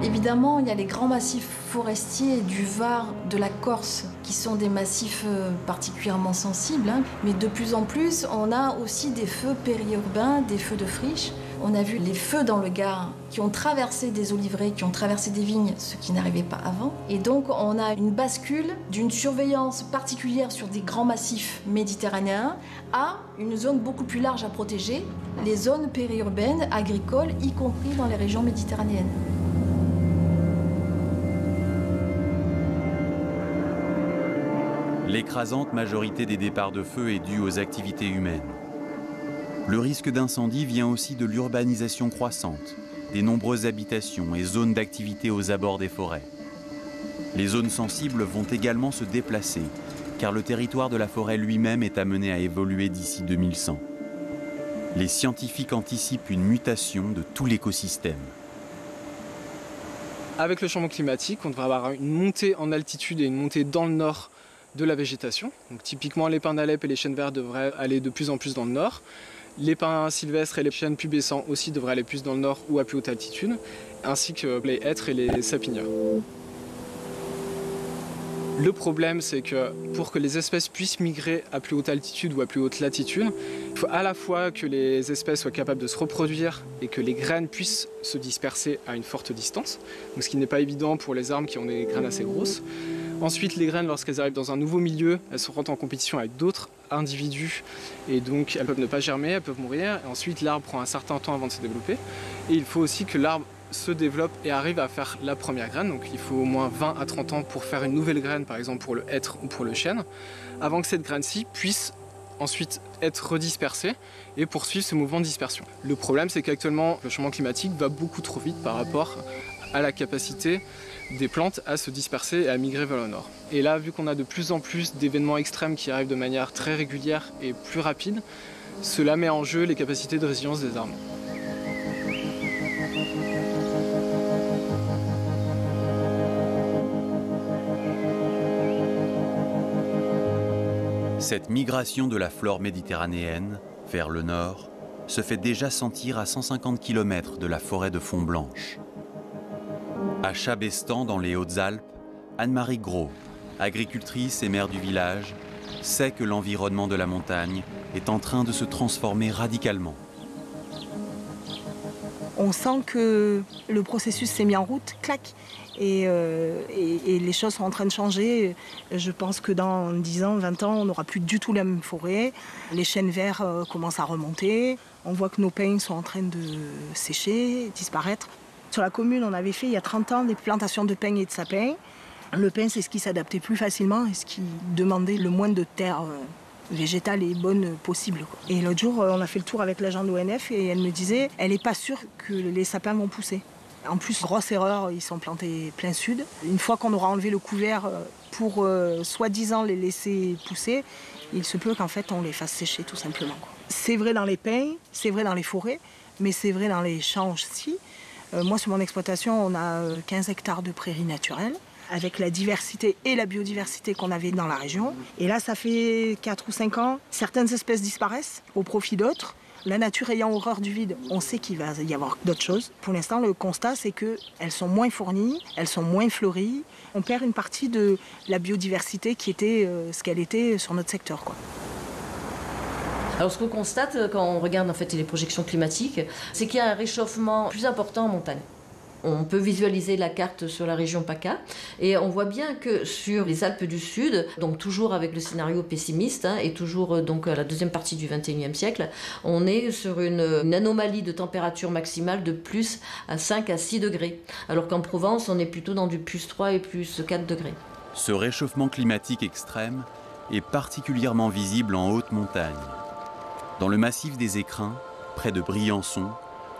Évidemment, il y a les grands massifs forestiers du Var, de la Corse, qui sont des massifs particulièrement sensibles, mais de plus en plus, on a aussi des feux périurbains, des feux de friche. On a vu les feux dans le Gard qui ont traversé des oliveraies, qui ont traversé des vignes, ce qui n'arrivait pas avant. Et donc, on a une bascule d'une surveillance particulière sur des grands massifs méditerranéens à une zone beaucoup plus large à protéger, les zones périurbaines, agricoles, y compris dans les régions méditerranéennes. L'écrasante majorité des départs de feu est due aux activités humaines. Le risque d'incendie vient aussi de l'urbanisation croissante, des nombreuses habitations et zones d'activité aux abords des forêts. Les zones sensibles vont également se déplacer, car le territoire de la forêt lui-même est amené à évoluer d'ici 2100. Les scientifiques anticipent une mutation de tout l'écosystème. Avec le changement climatique, on devrait avoir une montée en altitude et une montée dans le nord de la végétation. Donc, typiquement, les pins d'Alep et les chênes verts devraient aller de plus en plus dans le nord. Les pins sylvestres et les chênes pubescents aussi devraient aller plus dans le nord ou à plus haute altitude, ainsi que les hêtres et les sapinières. Le problème, c'est que pour que les espèces puissent migrer à plus haute altitude ou à plus haute latitude, il faut à la fois que les espèces soient capables de se reproduire et que les graines puissent se disperser à une forte distance, donc ce qui n'est pas évident pour les arbres qui ont des graines assez grosses. Ensuite, les graines, lorsqu'elles arrivent dans un nouveau milieu, elles se rentrent en compétition avec d'autres individus et donc elles peuvent ne pas germer, elles peuvent mourir. Et ensuite, l'arbre prend un certain temps avant de se développer. Et il faut aussi que l'arbre se développe et arrive à faire la première graine. Donc il faut au moins 20 à 30 ans pour faire une nouvelle graine, par exemple pour le hêtre ou pour le chêne, avant que cette graine-ci puisse ensuite être redispersée et poursuivre ce mouvement de dispersion. Le problème, c'est qu'actuellement, le changement climatique va beaucoup trop vite par rapport à la capacité des plantes à se disperser et à migrer vers le nord. Et là, vu qu'on a de plus en plus d'événements extrêmes qui arrivent de manière très régulière et plus rapide, cela met en jeu les capacités de résilience des arbres. Cette migration de la flore méditerranéenne vers le nord se fait déjà sentir à 150 km de la forêt de Font-Blanche. À Chabestan, dans les Hautes-Alpes, Anne-Marie Gros, agricultrice et maire du village, sait que l'environnement de la montagne est en train de se transformer radicalement. On sent que le processus s'est mis en route, clac, et les choses sont en train de changer. Je pense que dans 10 ans, 20 ans, on n'aura plus du tout la même forêt. Les chênes verts commencent à remonter. On voit que nos pins sont en train de sécher, disparaître. Sur la commune, on avait fait il y a 30 ans des plantations de pins et de sapins. Le pin, c'est ce qui s'adaptait plus facilement et ce qui demandait le moins de terre végétale et bonne possible. Et l'autre jour, on a fait le tour avec l'agent de l'ONF et elle me disait elle n'est pas sûre que les sapins vont pousser. En plus, grosse erreur, ils sont plantés plein sud. Une fois qu'on aura enlevé le couvert pour soi-disant les laisser pousser, il se peut qu'en fait on les fasse sécher tout simplement. C'est vrai dans les pins, c'est vrai dans les forêts, mais c'est vrai dans les champs aussi. Moi, sur mon exploitation, on a 15 hectares de prairies naturelles, avec la diversité et la biodiversité qu'on avait dans la région. Et là, ça fait 4 ou 5 ans, certaines espèces disparaissent au profit d'autres. La nature ayant horreur du vide, on sait qu'il va y avoir d'autres choses. Pour l'instant, le constat, c'est qu'elles sont moins fournies, elles sont moins fleuries. On perd une partie de la biodiversité qui était ce qu'elle était sur notre secteur, quoi. Alors ce qu'on constate quand on regarde en fait les projections climatiques, c'est qu'il y a un réchauffement plus important en montagne. On peut visualiser la carte sur la région PACA et on voit bien que sur les Alpes du Sud, donc toujours avec le scénario pessimiste et toujours donc à la deuxième partie du XXIe siècle, on est sur une anomalie de température maximale de plus à 5 à 6 degrés, alors qu'en Provence on est plutôt dans du plus 3 et plus 4 degrés. Ce réchauffement climatique extrême est particulièrement visible en haute montagne. Dans le massif des Écrins, près de Briançon,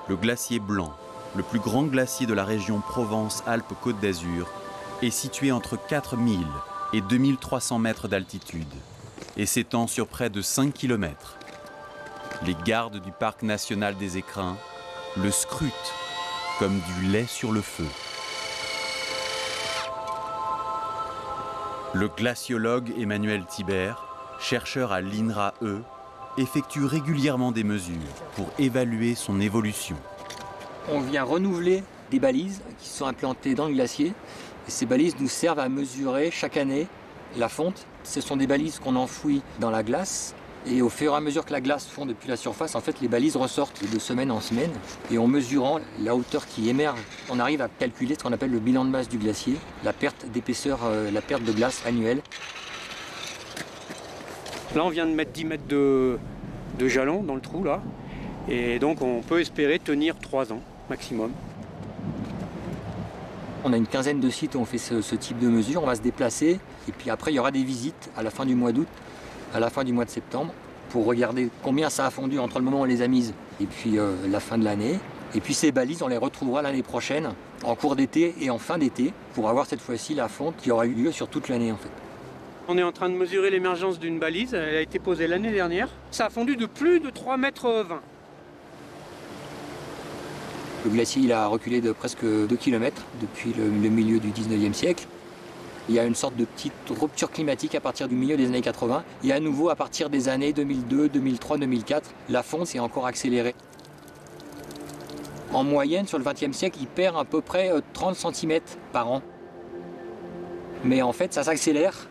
le glacier Blanc, le plus grand glacier de la région Provence-Alpes-Côte d'Azur, est situé entre 4000 et 2300 mètres d'altitude et s'étend sur près de 5 km. Les gardes du parc national des Écrins le scrutent comme du lait sur le feu. Le glaciologue Emmanuel Thibert, chercheur à l'INRAE, effectue régulièrement des mesures pour évaluer son évolution. On vient renouveler des balises qui sont implantées dans le glacier. Et ces balises nous servent à mesurer chaque année la fonte. Ce sont des balises qu'on enfouit dans la glace. Et au fur et à mesure que la glace fond depuis la surface, en fait, les balises ressortent de semaine en semaine. Et en mesurant la hauteur qui émerge, on arrive à calculer ce qu'on appelle le bilan de masse du glacier, la perte d'épaisseur, la perte de glace annuelle. Là, on vient de mettre 10 mètres de jalons dans le trou, là. Et donc, on peut espérer tenir 3 ans maximum. On a une quinzaine de sites où on fait ce type de mesure. On va se déplacer. Et puis après, il y aura des visites à la fin du mois d'août, à la fin du mois de septembre, pour regarder combien ça a fondu entre le moment où on les a mises et puis la fin de l'année. Et puis ces balises, on les retrouvera l'année prochaine en cours d'été et en fin d'été pour avoir cette fois-ci la fonte qui aura eu lieu sur toute l'année en fait. On est en train de mesurer l'émergence d'une balise, elle a été posée l'année dernière. Ça a fondu de plus de 3,20 mètres. Le glacier il a reculé de presque 2 km depuis le milieu du 19e siècle. Il y a une sorte de petite rupture climatique à partir du milieu des années 80. Et à nouveau, à partir des années 2002, 2003, 2004, la fonte s'est encore accélérée. En moyenne, sur le XXe siècle, il perd à peu près 30 cm par an. Mais en fait, ça s'accélère.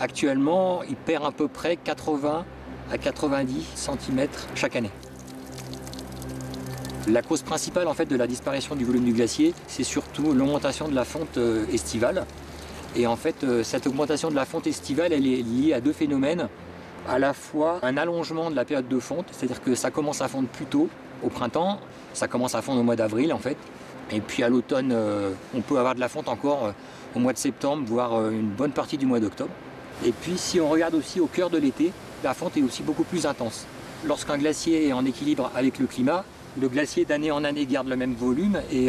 Actuellement, il perd à peu près 80 à 90 cm chaque année. La cause principale en fait, de la disparition du volume du glacier, c'est surtout l'augmentation de la fonte estivale. Et en fait, cette augmentation de la fonte estivale, elle est liée à deux phénomènes. À la fois un allongement de la période de fonte, c'est-à-dire que ça commence à fondre plus tôt au printemps, ça commence à fondre au mois d'avril en fait. Et puis à l'automne, on peut avoir de la fonte encore au mois de septembre, voire une bonne partie du mois d'octobre. Et puis si on regarde aussi au cœur de l'été, la fonte est aussi beaucoup plus intense. Lorsqu'un glacier est en équilibre avec le climat, le glacier d'année en année garde le même volume et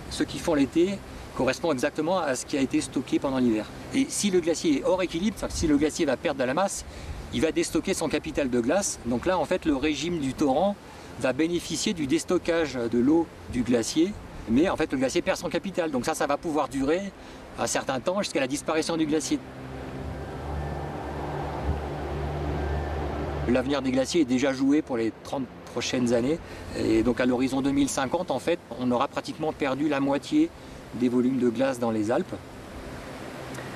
ceux qui font l'été correspond exactement à ce qui a été stocké pendant l'hiver. Et si le glacier est hors équilibre, si le glacier va perdre de la masse, il va déstocker son capital de glace. Donc là, en fait, le régime du torrent va bénéficier du déstockage de l'eau du glacier, mais en fait, le glacier perd son capital. Donc ça va pouvoir durer un certain temps jusqu'à la disparition du glacier. L'avenir des glaciers est déjà joué pour les 30 prochaines années. Et donc à l'horizon 2050, en fait, on aura pratiquement perdu la moitié des volumes de glace dans les Alpes.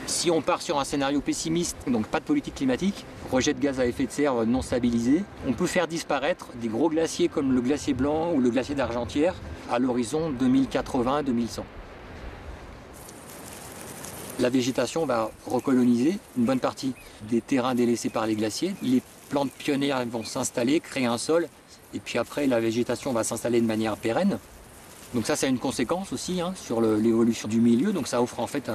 Si on part sur un scénario pessimiste, donc pas de politique climatique, rejet de gaz à effet de serre non stabilisé, on peut faire disparaître des gros glaciers comme le glacier blanc ou le glacier d'Argentière à l'horizon 2080-2100. La végétation va recoloniser une bonne partie des terrains délaissés par les glaciers. Les plantes pionnières vont s'installer, créer un sol, et puis après la végétation va s'installer de manière pérenne. Donc ça a une conséquence aussi sur l'évolution du milieu, donc ça offre en fait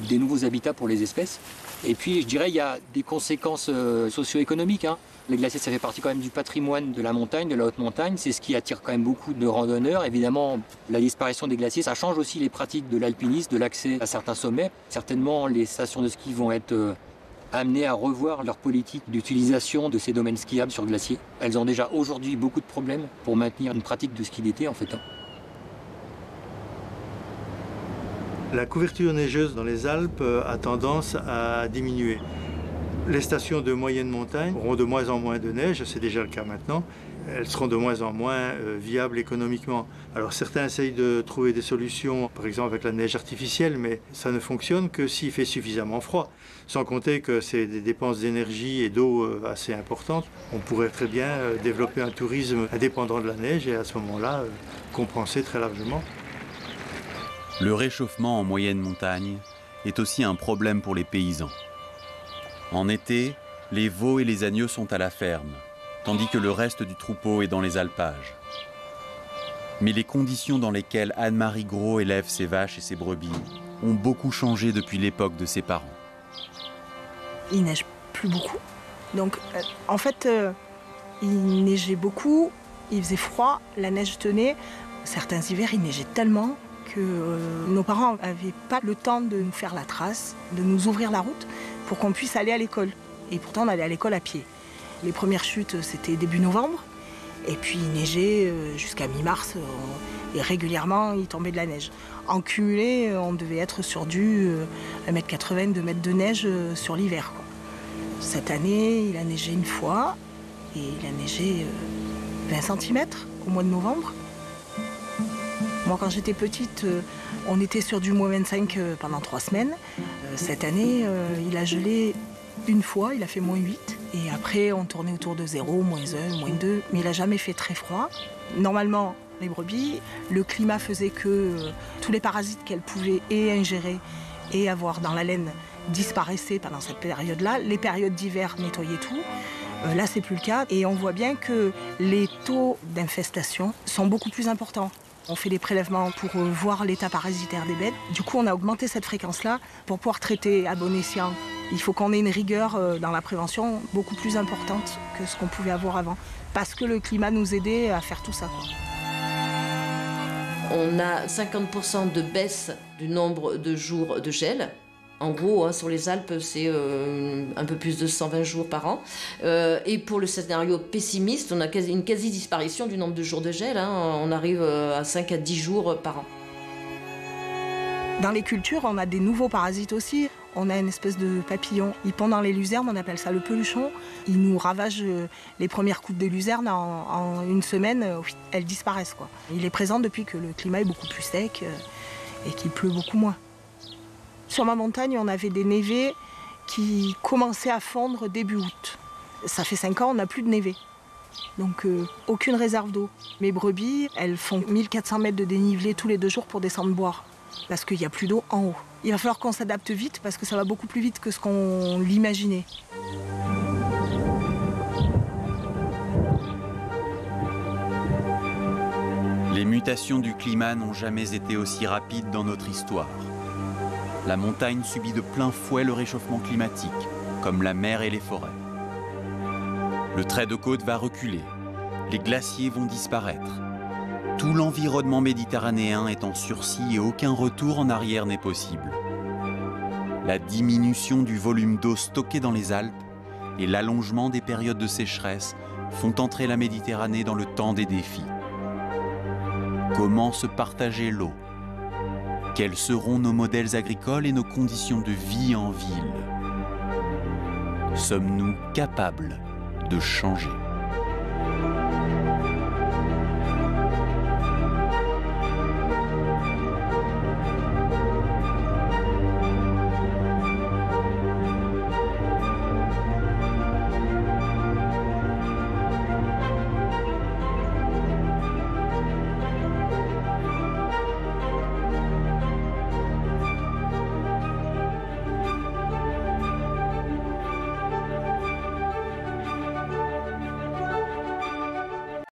des nouveaux habitats pour les espèces. Et puis je dirais il y a des conséquences socio-économiques. Les glaciers ça fait partie quand même du patrimoine de la montagne, de la haute montagne, c'est ce qui attire quand même beaucoup de randonneurs. Évidemment la disparition des glaciers ça change aussi les pratiques de l'alpinisme, de l'accès à certains sommets. Certainement les stations de ski vont être amenées à revoir leur politique d'utilisation de ces domaines skiables sur glacier. Elles ont déjà aujourd'hui beaucoup de problèmes pour maintenir une pratique de ski d'été en fait. La couverture neigeuse dans les Alpes a tendance à diminuer. Les stations de moyenne montagne auront de moins en moins de neige, c'est déjà le cas maintenant. Elles seront de moins en moins viables économiquement. Alors certains essayent de trouver des solutions, par exemple avec la neige artificielle, mais ça ne fonctionne que s'il fait suffisamment froid. Sans compter que c'est des dépenses d'énergie et d'eau assez importantes. On pourrait très bien développer un tourisme indépendant de la neige et à ce moment-là compenser très largement. Le réchauffement en moyenne montagne est aussi un problème pour les paysans. En été, les veaux et les agneaux sont à la ferme, tandis que le reste du troupeau est dans les alpages. Mais les conditions dans lesquelles Anne-Marie Gros élève ses vaches et ses brebis ont beaucoup changé depuis l'époque de ses parents. Il neige plus beaucoup. Donc, en fait, il neigeait beaucoup, il faisait froid, la neige tenait. Certains hivers, il neigeait tellement que nos parents n'avaient pas le temps de nous faire la trace, de nous ouvrir la route pour qu'on puisse aller à l'école. Et pourtant, on allait à l'école à pied. Les premières chutes, c'était début novembre. Et puis, il neigeait jusqu'à mi-mars. Et régulièrement, il tombait de la neige. En cumulé, on devait être sur du 1,80 m, 2 mètres de neige sur l'hiver. Cette année, il a neigé une fois. Et il a neigé 20 cm au mois de novembre. Moi, quand j'étais petite, on était sur du moins 25 pendant 3 semaines. Cette année, il a gelé une fois, il a fait moins 8. Et après, on tournait autour de 0, moins 1, moins 2. Mais il n'a jamais fait très froid. Normalement, les brebis, le climat faisait que tous les parasites qu'elles pouvaient ingérer et avoir dans la laine disparaissaient pendant cette période-là. Les périodes d'hiver nettoyaient tout. Là, c'est plus le cas. Et on voit bien que les taux d'infestation sont beaucoup plus importants. On fait des prélèvements pour voir l'état parasitaire des bêtes. Du coup, on a augmenté cette fréquence-là pour pouvoir traiter à bon escient. Il faut qu'on ait une rigueur dans la prévention beaucoup plus importante que ce qu'on pouvait avoir avant. Parce que le climat nous aidait à faire tout ça. On a 50% de baisse du nombre de jours de gel. En gros, sur les Alpes, c'est un peu plus de 120 jours par an. Et pour le scénario pessimiste, on a une quasi-disparition du nombre de jours de gel. On arrive à 5 à 10 jours par an. Dans les cultures, on a des nouveaux parasites aussi. On a une espèce de papillon. Il pond dans les luzernes, on appelle ça le peluchon. Il nous ravage les premières coupes de luzerne. En une semaine, elles disparaissent, quoi. Il est présent depuis que le climat est beaucoup plus sec et qu'il pleut beaucoup moins. Sur ma montagne, on avait des névés qui commençaient à fondre début août. Ça fait 5 ans, on n'a plus de névé. Donc aucune réserve d'eau. Mes brebis, elles font 1400 mètres de dénivelé tous les 2 jours pour descendre boire. Parce qu'il n'y a plus d'eau en haut. Il va falloir qu'on s'adapte vite parce que ça va beaucoup plus vite que ce qu'on l'imaginait. Les mutations du climat n'ont jamais été aussi rapides dans notre histoire. La montagne subit de plein fouet le réchauffement climatique, comme la mer et les forêts. Le trait de côte va reculer, les glaciers vont disparaître. Tout l'environnement méditerranéen est en sursis et aucun retour en arrière n'est possible. La diminution du volume d'eau stocké dans les Alpes et l'allongement des périodes de sécheresse font entrer la Méditerranée dans le temps des défis. Comment se partager l'eau ? Quels seront nos modèles agricoles et nos conditions de vie en ville ? Sommes-nous capables de changer ?